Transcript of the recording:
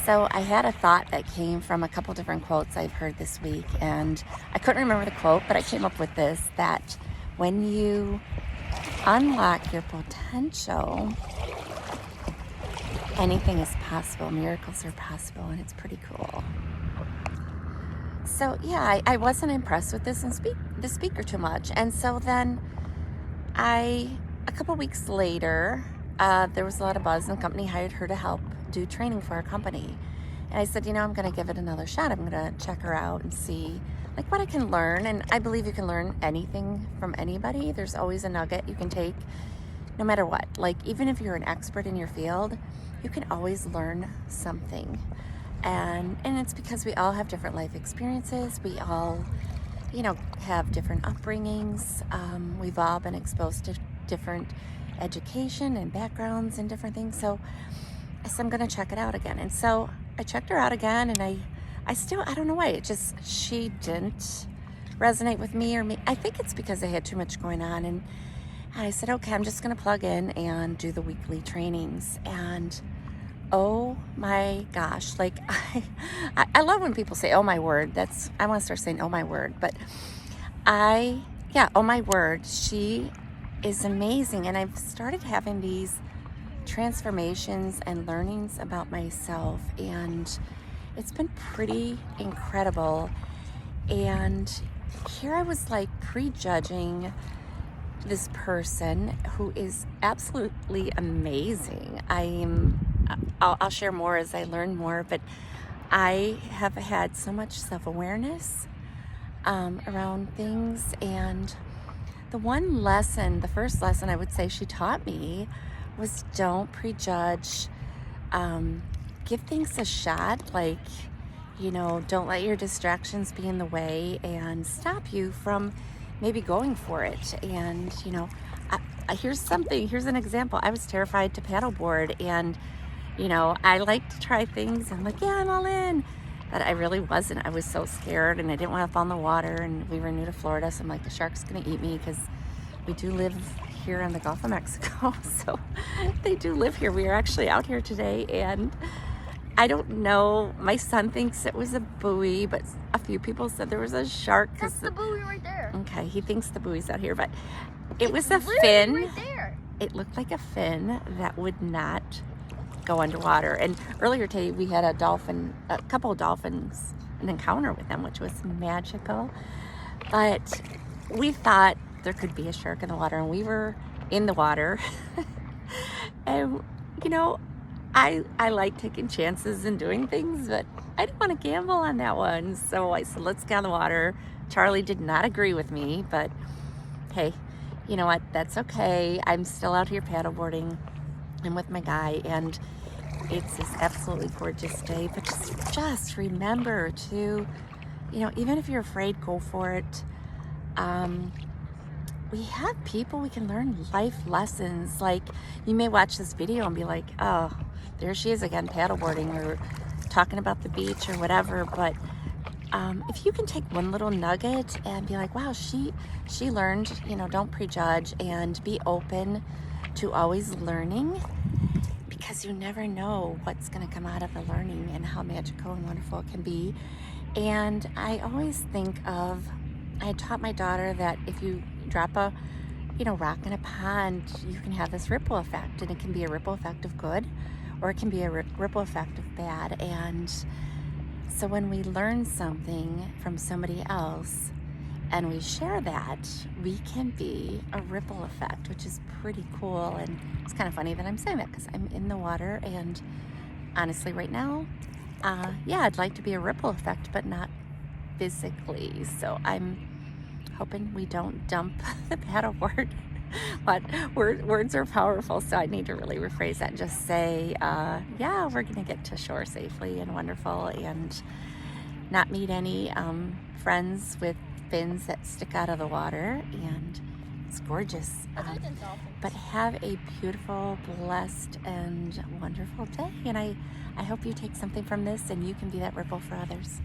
So I had a thought that came from a couple different quotes I've heard this week, and I couldn't remember the quote, but I came up with this, that when you unlock your potential, anything is possible. Miracles are possible, and it's pretty cool. So yeah, I wasn't impressed with the speaker too much, and so then a couple weeks later, there was a lot of buzz, and the company hired her to help do training for our company. And I said, I'm going to give it another shot. I'm going to check her out and see like what I can learn. And I believe you can learn anything from anybody. There's always a nugget you can take, no matter what. Like even if you're an expert in your field, you can always learn something. And it's because we all have different life experiences. We all, have different upbringings. We've all been exposed to different education and backgrounds and different things. So I said, I'm going to check it out again. And so I checked her out again, and I still, I don't know why, she didn't resonate with me I think it's because I had too much going on. And I said, okay, I'm just going to plug in and do the weekly trainings. And oh my gosh, like I love when people say, oh my word. I want to start saying, oh my word. But oh my word, she is amazing. And I've started having these transformations and learnings about myself, and it's been pretty incredible. And here I was like prejudging this person who is absolutely amazing. I'll share more as I learn more, but I have had so much self-awareness around things. And the first lesson I would say she taught me was don't prejudge. Give things a shot. Like, don't let your distractions be in the way and stop you from maybe going for it. And, here's an example. I was terrified to paddleboard, and, I like to try things. I'm like, yeah, I'm all in. But I really wasn't. I was so scared, and I didn't want to fall in the water, and we were new to Florida, so I'm like, the shark's going to eat me, because we do live here in the Gulf of Mexico, so they do live here. We are actually out here today, and I don't know. My son thinks it was a buoy, but a few people said there was a shark. That's the buoy right there. Okay, he thinks the buoy's out here, but it was a fin. Right there. It looked like a fin that would not go underwater. And earlier today, we had a couple of dolphins, an encounter with them, which was magical. But we thought there could be a shark in the water, and we were in the water. And I like taking chances and doing things, but I didn't want to gamble on that one. So I said, let's get in the water. Charlie did not agree with me, but hey, you know what? That's okay. I'm still out here paddleboarding. I'm with my guy, and it's this absolutely gorgeous day. But just remember to, even if you're afraid, go for it. We have people we can learn life lessons. Like, you may watch this video and be like, oh, there she is again, paddleboarding or talking about the beach or whatever. But if you can take one little nugget and be like, wow, she learned, don't prejudge, and be open to always learning, because you never know what's going to come out of the learning and how magical and wonderful it can be. And I always think I taught my daughter that if you drop a rock in a pond, you can have this ripple effect, and it can be a ripple effect of good, or it can be a ripple effect of bad. And so when we learn something from somebody else and we share that, we can be a ripple effect, which is pretty cool. And it's kind of funny that I'm saying that, because I'm in the water, and honestly right now, I'd like to be a ripple effect, but not physically. So I'm hoping we don't dump the paddleboard. But words are powerful, so I need to really rephrase that and just say, we're going to get to shore safely and wonderful, and not meet any friends with fins that stick out of the water. And it's gorgeous. But have a beautiful, blessed, and wonderful day. And I hope you take something from this, and you can be that ripple for others.